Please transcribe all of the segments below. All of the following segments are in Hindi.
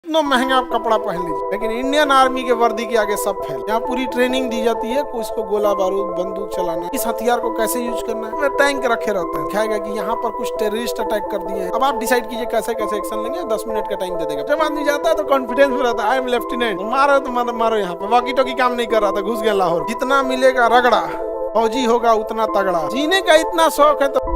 इतना महंगा आप कपड़ा पहन लीजिए, लेकिन इंडियन आर्मी के वर्दी के आगे सब फेल। यहाँ पूरी ट्रेनिंग दी जाती है, किसको गोला बारूद बंदूक चलाना, इस हथियार को कैसे यूज करना है, टैंक रखे रहते हैं। दिखाएगा कि यहाँ पर कुछ टेररिस्ट अटैक कर दिए हैं, अब आप डिसाइड कीजिए कैसे कैसे एक्शन लेंगे। 10 मिनट का टाइम दे देगा। जब आदमी जाता है तो कॉन्फिडेंस में रहता है, आई एम लेफ्टिनेंट, मारो तो मारो। यहाँ पे वॉकी टॉकी काम नहीं कर रहा था, घुस गया लाहौर। जितना मिलेगा रगड़ा, फौजी होगा उतना तगड़ा। जीने का इतना शौक है तो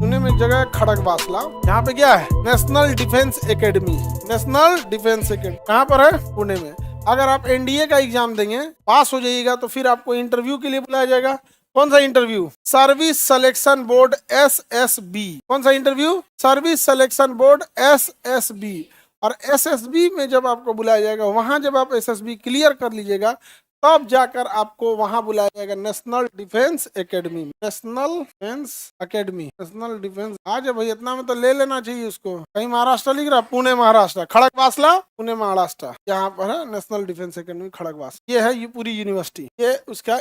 पुणे में जगह है खड़गवासला। यहाँ पे क्या है, national defence academy. National defence academy कहाँ पर है? पुणे में। अगर आप एनडीए का एग्जाम देंगे, पास हो जाइएगा, तो फिर आपको इंटरव्यू के लिए बुलाया जाएगा। कौन सा interview? Service selection board SSB। कौन सा interview? Service selection board SSB। और SSB में जब आपको बुलाया जाएगा, वहां जब आप SSB क्लियर कर लीजिएगा, तब जाकर आपको वहां बुलाया जाएगा national defence academy. National defence academy, national defence. आज भाई इतना में तो ले लेना चाहिए उसको। कहीं महाराष्ट्र लिख रहा, पुणे महाराष्ट्र, खड़गवासला पुणे महाराष्ट्र। यहाँ पर है नेशनल डिफेंस एकेडमी खड़गवास। ये है ये पूरी यूनिवर्सिटी, ये उसका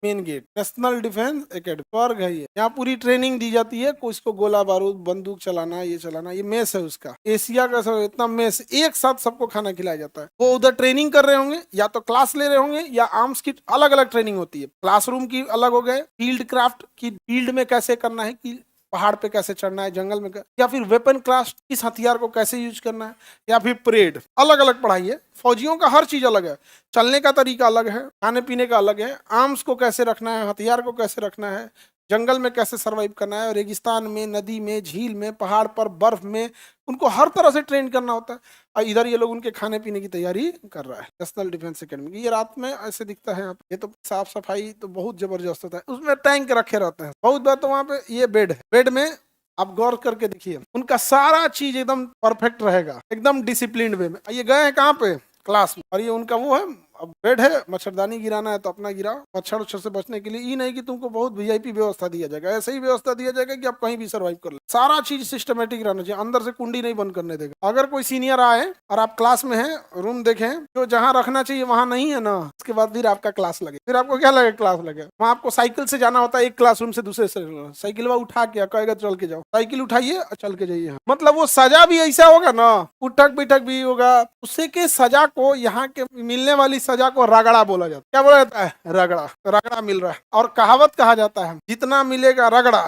main gate. National defence academy स्वर्ग है ये। यहाँ पूरी ट्रेनिंग दी जाती है, किसको गोला बारूद बंदूक चलाना, ये चलाना। ये मेस है उसका, एशिया का सब इतना मेस, एक साथ सबको खाना खिलाया जाता है। वो उधर ट्रेनिंग कर रहे होंगे, या तो क्लास ले रहे होंगे, या आर्म्स की अलग अलग ट्रेनिंग होती है। क्लासरूम की अलग हो गए, फील्ड क्राफ्ट की, फील्ड में कैसे करना है, कि पहाड़ पे कैसे चढ़ना है, जंगल में या फिर वेपन क्राफ्ट, इस हथियार को कैसे यूज करना है, या फिर परेड। अलग अलग पढ़ाई है। फौजियों का हर चीज अलग है, चलने का तरीका अलग है, खाने पीने का अलग है, आर्म्स को कैसे रखना है, हथियार को कैसे रखना है, जंगल में कैसे सरवाइव करना है, रेगिस्तान में, नदी में, झील में, पहाड़ पर, बर्फ में, उनको हर तरह से ट्रेन करना होता है। और इधर ये लोग उनके खाने पीने की तैयारी कर रहा है। National defence academy. ये रात में ऐसे दिखता है यहाँ पे। ये तो साफ सफाई तो बहुत जबरदस्त होता है। उसमें टैंक रखे रहते हैं बहुत बार। तो वहाँ पे ये बेड है, बेड में आप गौर करके देखिए, उनका सारा चीज एकदम परफेक्ट रहेगा, एकदम डिसिप्लिन वे में। ये गए हैं कहाँ पे? क्लास में। और ये उनका वो है, अब बेड है, मच्छरदानी गिराना है तो अपना गिराओ, मच्छर उच्छर से बचने के लिए। ये नहीं कि तुमको बहुत VIP व्यवस्था दिया जाएगा, ऐसे ही व्यवस्था दिया जाएगा कि आप कहीं भी सर्वाइव कर ले। सारा चीज सिस्टमेटिक रहना चाहिए, अंदर से कुंडी नहीं बंद करने देगा। अगर कोई सीनियर आए और आप क्लास में हैं, रूम देखें, जो जहाँ रखना चाहिए वहां नहीं है ना, उसके बाद फिर आपका क्लास लगे। फिर आपको क्या लगे? क्लास लगे। वहां आपको साइकिल से जाना होता है, एक क्लासरूम से दूसरे से। साइकिल उठा के कहेगा चल के जाओ, साइकिल उठाइए और चल के जाइए। मतलब वो सजा भी ऐसा होगा ना, उठक बैठक भी होगा। उससे के सजा को, यहाँ के मिलने वाली सजा को रगड़ा बोला जाता है। क्या बोला जाता है? रगड़ा। रगड़ा मिल रहा है। और कहावत कहा जाता है, जितना मिलेगा रगड़ा,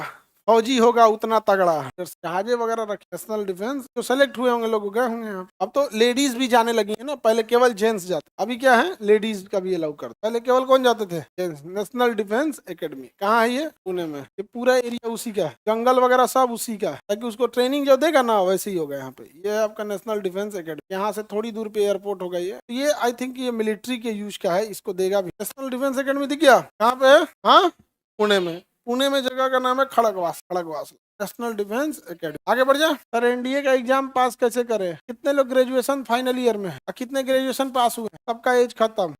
फौजी होगा उतना तगड़ा। जहाजे वगैरह रखे। नेशनल डिफेंस जो सेलेक्ट हुए होंगे लोग गए होंगे यहाँ। अब तो लेडीज भी जाने लगी है ना, पहले केवल जेंट्स जाते, अभी क्या है, लेडीज का भी अलाउ करते। पहले केवल कौन जाते थे? जेंट्स। नेशनल डिफेंस एकेडमी कहाँ है ये? पुणे में। ये पूरा एरिया उसी का है, जंगल वगैरह सब उसी का है, ताकि उसको ट्रेनिंग जो देगा ना वैसे ही होगा यहाँ पे। ये आपका नेशनल डिफेंस एकेडमी। यहाँ से थोड़ी दूर पे एयरपोर्ट होगा ये आई थिंक ये मिलिट्री के यूज का है, इसको देगा भी। नेशनल डिफेंस एकेडमी दिख गया कहाँ पे है? हाँ, पुणे में। पुणे में जगह का नाम है खड़गवास। खड़गवास नेशनल डिफेंस एकेडमी। आगे बढ़ जा। सर एनडीए का एग्जाम पास कैसे करें? कितने लोग ग्रेजुएशन फाइनल ईयर में है और कितने ग्रेजुएशन पास हुए? सबका एज खत्म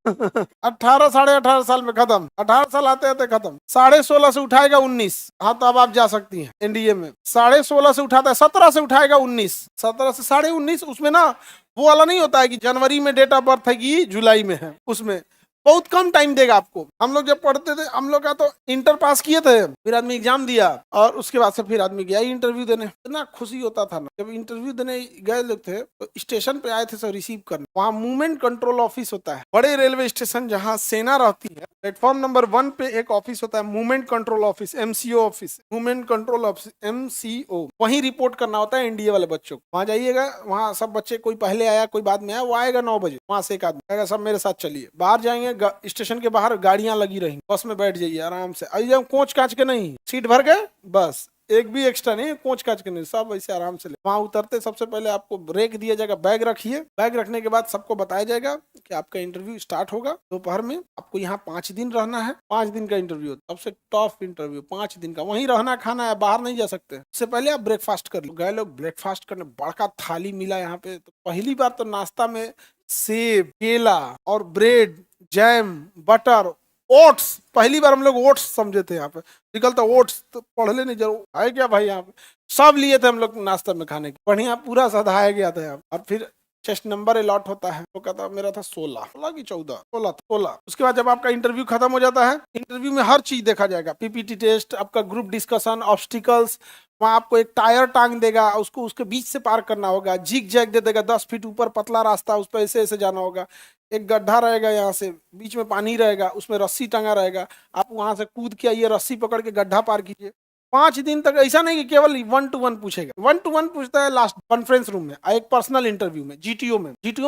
18 साढ़े 18 साल में खत्म। 18 साल आते आते खत्म। 16.5 से उठाएगा 19। हाँ तो अब आप जा सकती हैं एनडीए में। 16.5 से उठाता है, 17 से उठाएगा 19, 17 से 19.5। उसमें ना वो वाला नहीं होता है कि जनवरी में डेट ऑफ बर्थ है कि जुलाई में है, उसमें बहुत कम टाइम देगा आपको। हम लोग जब पढ़ते थे, हम लोग का तो इंटर पास किए थे, फिर आदमी एग्जाम दिया और उसके बाद से फिर आदमी गया इंटरव्यू देने। इतना खुशी होता था ना जब इंटरव्यू देने गए लोग थे, तो स्टेशन पे आए थे सब रिसीव करने। वहाँ मूवमेंट कंट्रोल ऑफिस होता है, बड़े रेलवे स्टेशन जहाँ सेना रहती है, प्लेटफॉर्म नंबर 1 पे एक ऑफिस होता है, movement control office, MCO office, movement control office, MCO। वहीं रिपोर्ट करना होता है एनडीए वाले बच्चों को। वहाँ जाइएगा, वहाँ सब बच्चे, कोई पहले आया कोई बाद में आया, वो आएगा 9 बजे। वहाँ से एक आदमी आएगा, सब मेरे साथ चलिए। बाहर जाएंगे, स्टेशन के बाहर गाड़ियां लगी रहेंगी, बस में बैठ जाइए आराम से। आइए, कोच काच के नहीं, सीट भर गए बस, एक भी एक्स्ट्रा नहीं, कोच काच के नहीं, सब ऐसे आराम से ले। वहां उतरते सबसे पहले आपको ब्रेक दिया जाएगा, बैग रखिए। बैग रखने के बाद सबको बताया जाएगा कि आपका इंटरव्यू स्टार्ट होगा दोपहर में। आपको यहाँ 5 दिन रहना है, 5 दिन का इंटरव्यू, सबसे टफ इंटरव्यू, 5 दिन का। वहीं रहना खाना है, बाहर नहीं जा सकते। उससे पहले आप ब्रेकफास्ट कर लो। गए लोग ब्रेकफास्ट करने, बड़का थाली मिला यहाँ पे। तो पहली बार तो नाश्ता में सेब, केला और ब्रेड, जैम, बटर, ओट्स। पहली बार हम लोग ओट्स समझे थे, यहाँ पे निकलता ओट्स, तो पढ़ लेने जरूर है क्या भाई। यहाँ पे सब लिए थे हम लोग नाश्ता में खाने की, बढ़िया पूरा सधाया गया था यहाँ। और फिर चेस्ट नंबर अलॉट होता है। तो कहता मेरा था 16, 16 की 14, 16 16। उसके बाद जब आपका इंटरव्यू खत्म हो जाता है, इंटरव्यू में हर चीज देखा जाएगा, पीपीटी टेस्ट, आपका ग्रुप डिस्कशन, ऑब्स्टिकल्स, वहां आपको एक टायर टांग देगा, उसको उसके बीच से पार करना होगा, जिग जैग दे देगा 10 फीट ऊपर पतला रास्ता, उस पर ऐसे ऐसे जाना होगा, एक गड्ढा रहेगा, यहाँ से बीच में पानी रहेगा, उसमें रस्सी टंगा रहेगा, आप वहां से कूद के आइए, रस्सी पकड़ के गड्ढा पार कीजिए। 5 दिन तक ऐसा नहीं कि केवल 1-to-1 पूछेगा, 1-to-1 पूछता है लास्ट कॉन्फ्रेंस रूम में, एक पर्सनल इंटरव्यू में, जीटीओ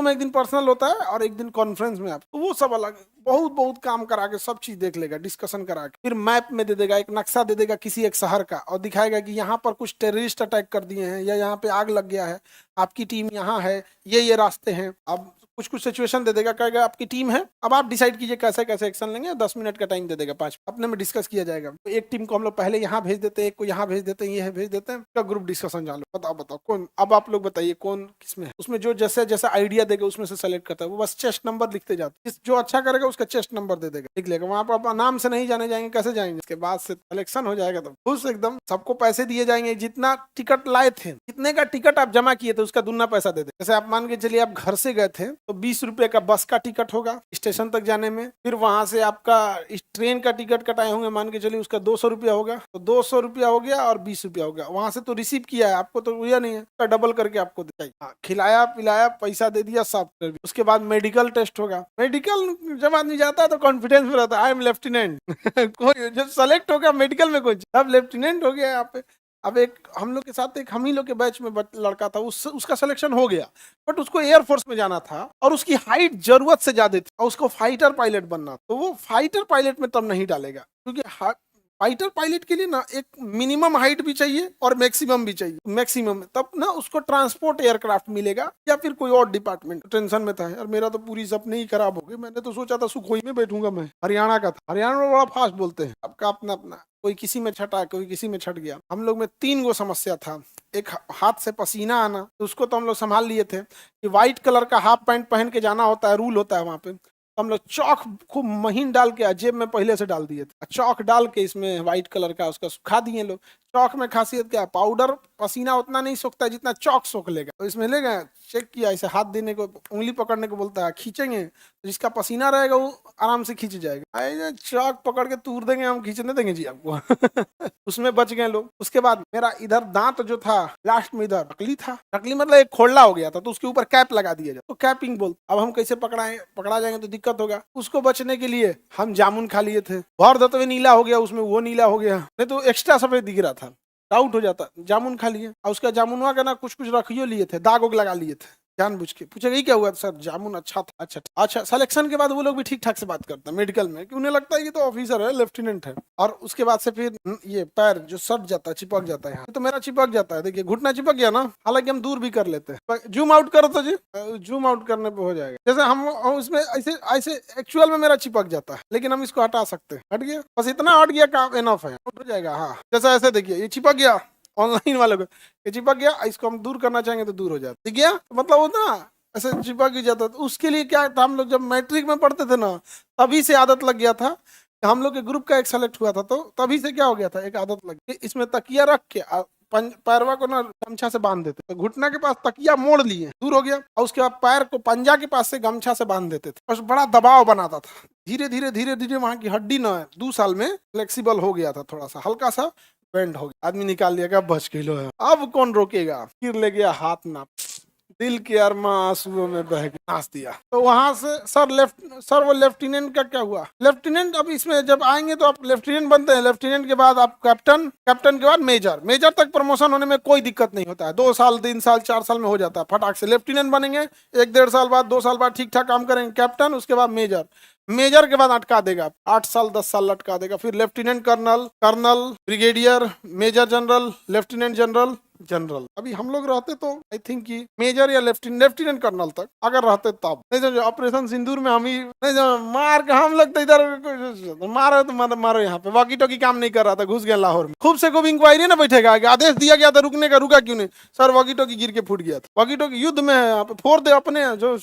में एक दिन पर्सनल होता है और एक दिन कॉन्फ्रेंस में। आप तो वो सब अलग बहुत बहुत काम करा के सब चीज देख लेगा, डिस्कशन करा के, फिर मैप में दे देगा, एक नक्शा दे देगा किसी एक शहर का और दिखाएगा कि यहाँ पर कुछ टेररिस्ट अटैक कर दिए हैं या यहाँ पे आग लग गया है, आपकी टीम यहाँ है, ये रास्ते हैं। अब कुछ कुछ सिचुएशन दे देगा, कहेगा आपकी टीम है, अब आप डिसाइड कीजिए कैसे कैसे एक्शन लेंगे, 10 मिनट का टाइम दे देगा, 5 अपने में डिस्कस किया जाएगा। तो एक टीम को हम लोग पहले यहाँ भेज देते हैं, एक को यहाँ भेज देते हैं, ये भेज देते हैं, तो ग्रुप डिस्कशन चालू। बताओ कौन, अब आप लोग बताइए कौन किसमें है। उसमें जो जैसे जैसा आइडिया देगा उसमें से सेलेक्ट करता है, वो बस चेस्ट नंबर लिखते जाते हैं, जो अच्छा करेगा उसका चेस्ट नंबर दे देगा, लिख लेगा। वहां पर आप नाम से नहीं जाने जाएंगे, कैसे जाएंगे? इसके बाद से सिलेक्शन हो जाएगा तो खुश एकदम, सबको पैसे दिए जाएंगे, जितना टिकट लाए थे, जितने का टिकट आप जमा किए थे उसका दुगना पैसा दे दे। जैसे आप मान के चलिए आप घर से गए थे तो 20 रुपए का बस का टिकट होगा स्टेशन तक जाने में, फिर वहां से आपका ट्रेन का टिकट कटाए होंगे, मान के चलिए उसका 200 रुपया होगा, तो 200 रुपया हो गया और 20 रुपया हो गया। वहां से तो रिसीव किया है, आपको तो हुआ नहीं है, तो डबल करके आपको दिया, खिलाया पिलाया, पैसा दे दिया सब। उसके बाद मेडिकल टेस्ट होगा। मेडिकल जब आदमी जाता है तो कॉन्फिडेंस में रहता है, आई एम लेफ्टिनेंट कोई जब सेलेक्ट हो गया मेडिकल में, कोई अब लेफ्टिनेंट हो गया यहाँ पे। अब एक हम लोग के साथ एक हम ही लोग के बैच में लड़का था, उसका सिलेक्शन हो गया, बट उसको एयरफोर्स में जाना था और उसकी हाइट जरूरत से ज्यादा थी और उसको फाइटर पायलट बनना, तो वो फाइटर पायलट में तब नहीं डालेगा, क्योंकि फाइटर पायलट के लिए ना एक मिनिमम हाइट भी चाहिए और मैक्सिमम भी चाहिए। मैक्सिमम तब ना उसको ट्रांसपोर्ट एयरक्राफ्ट मिलेगा या फिर कोई और डिपार्टमेंट। टेंशन में था यार, मेरा तो पूरी सपने ही खराब हो गए। मैंने तो सोचा था सुखोई में बैठूंगा, मैं हरियाणा का था, हरियाणा में बड़ा फास्ट बोलते हैं, आपका अपना अपना, कोई किसी में छटा कोई किसी में छट गया। हम लोग में 3 गो समस्या था, एक हाथ से पसीना आना, तो उसको तो हम लोग संभाल लिए थे कि व्हाइट कलर का हाफ पैंट पहन के जाना होता है, रूल होता है वहां पे। हम लोग चौक खूब महीन डाल के जेब में पहले से डाल दिए थे, चौक डाल के इसमें व्हाइट कलर का उसका सुखा दिए लोग। चौक में खासियत क्या है, पाउडर पसीना उतना नहीं सोखता जितना चौक सोख लेगा, तो इसमें ले गए, चेक किया, ऐसे हाथ देने को, उंगली पकड़ने को बोलता है, खींचेंगे तो जिसका पसीना रहेगा वो आराम से खींच जाएगा, चौक पकड़ के तूर देंगे हम, खींचने देंगे जी आपको उसमें बच गए लोग। उसके बाद मेरा इधर दांत जो था लास्ट में इधर नकली था, नकली मतलब एक खोलना हो गया था, तो उसके ऊपर कैप लगा दिया जाए, तो कैपिंग बोल। अब हम कैसे पकड़ा जाएंगे तो दिक्कत होगा। उसको बचने के लिए हम जामुन खा लिए थे, भर दतवे नीला हो गया, उसमें वो नीला हो गया, नहीं तो एक्स्ट्रा सफेद दिख रहा था, डाउट हो जाता। जामुन खा लिए और उसका जामुनवा का ना कुछ रखियो लिए थे, दाग उग लगा लिए थे जानबूझ के। पूछेगा क्या हुआ सर, जामुन अच्छा था। अच्छा सिलेक्शन के बाद वो लोग भी ठीक ठाक से बात करते हैं मेडिकल में, कि उन्हें लगता है कि तो ऑफिसर है, लेफ्टिनेंट है। और उसके बाद से फिर ये पैर जो सट जाता है, चिपक जाता है यहाँ, तो मेरा चिपक जाता है, देखिए घुटना चिपक गया ना, हालांकि हम दूर भी कर लेते हैं। जूम आउट करो तो जी, जूम आउट करने पे हो जाएगा। जैसे हम उसमें ऐसे ऐसे एक्चुअल में मेरा चिपक जाता है, लेकिन हम इसको हटा सकते हैं, हट गया, बस इतना हट गया काम एनफ है, हो जाएगा। हाँ जैसा ऐसे देखिए ये चिपक गया, ऑनलाइन वालों को ये चिपक गया, इसको हम दूर करना चाहेंगे तो दूर हो जाता, ठीक गया, मतलब वो ना ऐसे चिपक ही जाता। तो उसके लिए क्या था, हम लोग जब मैट्रिक में पढ़ते थे ना, तभी से आदत लग गया था। हम लोग के ग्रुप का एक सेलेक्ट हुआ था, तो तभी से क्या हो गया था, एक आदत लग गई, इसमें तकिया रख के पैरवा को ना गमछा से बांध देते, तो घुटना के पास तकिया मोड़ लिए, दूर हो गया, और उसके बाद पैर को पंजा के पास से गमछा से बांध देते थे, बस बड़ा दबाव बनाता था। धीरे धीरे वहां की हड्डी ना 2 साल में फ्लेक्सिबल हो गया था, थोड़ा सा हल्का सा बेंड हो गया, आदमी निकाल लिया, बच किलो है, अब कौन रोकेगा। फिर ले गया हाथ नाप, दिल के अरमा आंसुओं में बह के नाच दिया। तो वहां से सर वो लेफ्टिनेंट का क्या हुआ, लेफ्टिनेंट, अब इसमें जब आएंगे तो आप लेफ्टिनेंट बनते हैं, लेफ्टिनेंट के बाद आप कैप्टन, कैप्टन के बाद मेजर, मेजर तक प्रमोशन होने में कोई दिक्कत नहीं होता है, 2 साल 3 साल 4 साल में हो जाता है फटाक से। लेफ्टिनेंट बनेंगे 1-1.5 साल बाद, 2 साल बाद ठीक ठाक काम करेंगे, कैप्टन, उसके बाद मेजर, मेजर के बाद अटका देगा, 8 साल 10 साल लटका देगा, फिर lieutenant colonel, colonel, brigadier, major general, lieutenant general, general. अभी हम लोग रहते तो आई थिंक कि मेजर या लेफ्टिनेंट कर्नल तक अगर रहते तब, नहीं तो ऑपरेशन सिंदूर में हम ही नहीं मार के हम लोग तो इधर मारो तो मारो, यहाँ पे वॉकी टॉकी काम नहीं कर रहा था, घुस गया लाहौर में, खूब से खूब इंक्वायरी ना बैठेगा, आदेश दिया गया था रुकने का, रुका क्यों नहीं सर, वॉकी टॉकी गिर के फूट गया था, वॉकी टॉकी युद्ध में है, यहाँ पे फोड़ दे अपने जो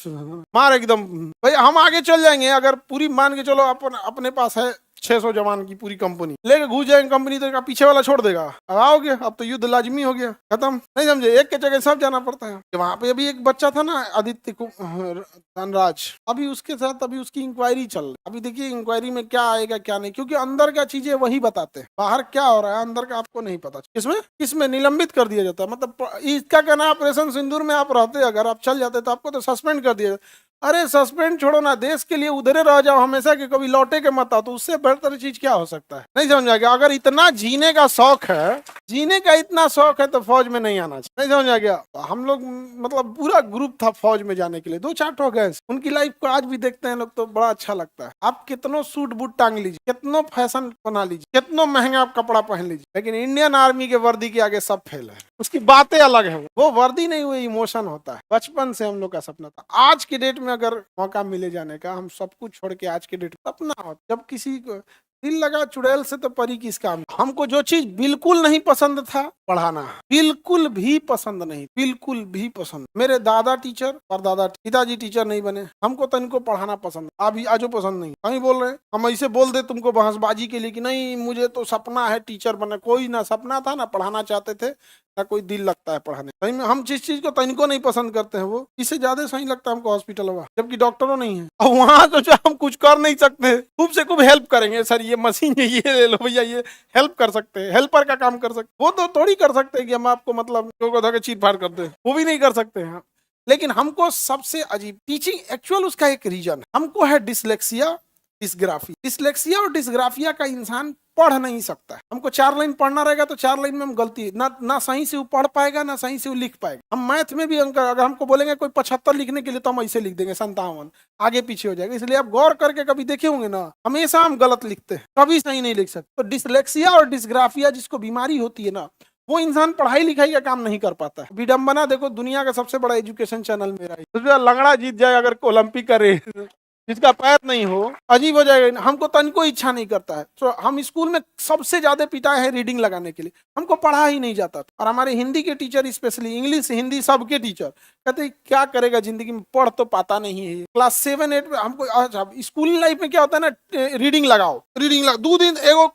मार एकदम, भाई हम आगे चल जाएंगे, अगर पूरी मान के चलो अपने पास है 600 जवान की पूरी कंपनी लेके घुस जाएंगे कंपनी, तो पीछे वाला छोड़ देगा। अब आओगे, अब तो युद्ध लाजमी हो गया, खत्म। नहीं समझे, एक के जगह सब जाना पड़ता है। वहां पे अभी एक बच्चा था ना, आदित्य धनराज, अभी उसके साथ अभी उसकी इंक्वायरी चल रही। अभी देखिए इंक्वायरी में क्या आएगा क्या नहीं, क्योंकि अंदर का चीजें वही बताते हैं, बाहर क्या हो रहा है अंदर का आपको नहीं पता। किसमें किसमें निलंबित कर दिया जाता है, मतलब इसका कहना ऑपरेशन सिंदूर में आप रहते, अगर आप चल जाते तो आपको तो सस्पेंड कर दिया जाता। अरे सस्पेंड छोड़ो ना, देश के लिए उधरे रह जाओ हमेशा, कि कभी लौटे के मत आओ, तो उससे बेहतर चीज क्या हो सकता है। नहीं समझ आ गया। अगर इतना जीने का शौक है, जीने का इतना शौक है, तो फौज में नहीं आना चाहिए। नहीं समझ आ गया। हम लोग मतलब पूरा ग्रुप था फौज में जाने के लिए, 2-4 ठो गए। उनकी लाइफ को आज भी देखते हैं लोग तो बड़ा अच्छा लगता है। आप कितनों सूट बूट टांग लीजिए, कितनों फैशन बना लीजिए, कितनों महंगा आप कपड़ा पहन लीजिए, लेकिन इंडियन आर्मी के वर्दी के आगे सब फेल है। उसकी बातें अलग है, वो वर्दी नहीं, वो इमोशन होता है। बचपन से हम लोग का सपना था। आज की डेट में अगर मौका मिले जाने का, हम सब कुछ छोड़ के आज के डेट सपना हो, जब किसी को दिल लगा चुड़ैल से तो परी किस काम। हमको जो चीज बिल्कुल नहीं पसंद था, पढ़ाना, बिल्कुल भी पसंद नहीं, बिल्कुल भी पसंद। मेरे दादा टीचर, परदादा, पिताजी टीचर नहीं बने, हमको तो इनको पढ़ाना पसंद, अभी आजो पसंद नहीं। कहीं बोल रहे हम ऐसे बोल दे तुमको बहसबाजी के लिए कि नहीं मुझे तो सपना है टीचर बने, कोई ना सपना था ना पढ़ाना चाहते थे, ना कोई दिल लगता है पढ़ाने। सही में हम जिस चीज को तनिको नहीं पसंद करते हैं, वो इससे ज्यादा सही लगता है हमको हॉस्पिटल हुआ, जबकि डॉक्टरों नहीं है। अब वहां तो जो हम कुछ कर नहीं सकते, खूब से खूब हेल्प करेंगे, सर ये मशीन है, ये ले लो भैया, ये हेल्प कर सकते हैं, हेल्पर का काम कर सकते। वो तो थोड़ी कर सकते हैं कि हम आपको मतलब चीर फाड़ कर दे, वो भी नहीं कर सकते हैं। लेकिन हमको सबसे अजीब टीचिंग एक्चुअल उसका एक रीजन हमको है डिसलेक्सिया, डिस्ग्राफी। डिसलेक्सिया और डिस्ग्राफिया का इंसान पढ़ नहीं सकता है। हमको 4 लाइन पढ़ना रहेगा तो 4 लाइन में हम गलती ना सही से वो पढ़ पाएगा, ना सही से वो लिख पाएगा। हम मैथ में भी अंक अगर हमको बोलेंगे कोई 75 लिखने के लिए, तो हम ऐसे लिख देंगे 57, आगे पीछे हो जाएगा। इसलिए आप गौर करके कभी देखे होंगे ना, हमेशा हम गलत लिखते हैं, कभी सही नहीं लिख सकते। तो डिसलेक्सिया और डिस्ग्राफिया जिसको बीमारी होती है ना, वो इंसान पढ़ाई लिखाई का काम नहीं कर पाता है। विडंबना देखो, दुनिया का सबसे बड़ा एजुकेशन चैनल मेरा है, उसमें लंगड़ा जीत जाए अगर ओलंपिक का रेस, जिसका पैर नहीं हो, अजीब हो जाएगा। हमको तनिको इच्छा नहीं करता है। तो हम स्कूल में सबसे ज्यादा पिटाए हैं रीडिंग लगाने के लिए, हमको पढ़ा ही नहीं जाता था। और हमारे हिंदी के टीचर, स्पेशली इंग्लिश हिंदी सबके टीचर कहते क्या करेगा जिंदगी में, पढ़ तो पाता नहीं है। क्लास 7-8 में हमको, अच्छा स्कूल लाइफ में क्या होता है ना, रीडिंग लगाओ, रीडिंग 2 दिन एगो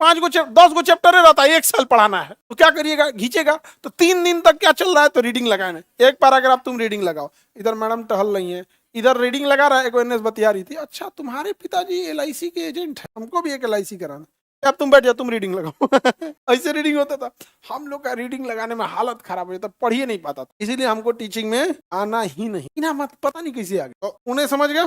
5 गो 10 गो चैप्टर रहता है, 1 साल पढ़ाना है, तो क्या करिएगा, घींचेगा तो 3 दिन तक क्या चल रहा है, तो रीडिंग लगाना है। एक पैराग्राफ तुम रीडिंग लगाओ, इधर मैडम टहल रही है, इधर रीडिंग लगा रहा है, एक एनएस बतिया रही थी, अच्छा तुम्हारे पिताजी LIC के एजेंट है, हमको भी एक LIC कराना, अब तुम बैठ जाओ तुम रीडिंग लगाओ। ऐसे रीडिंग होता था। हम लोग का रीडिंग लगाने में हालत खराब हो जाता, पढ़ ही नहीं पाता था। इसीलिए हमको टीचिंग में आना ही नहीं ना, मत पता नहीं कैसे आ गया। तो उन्हें समझ गया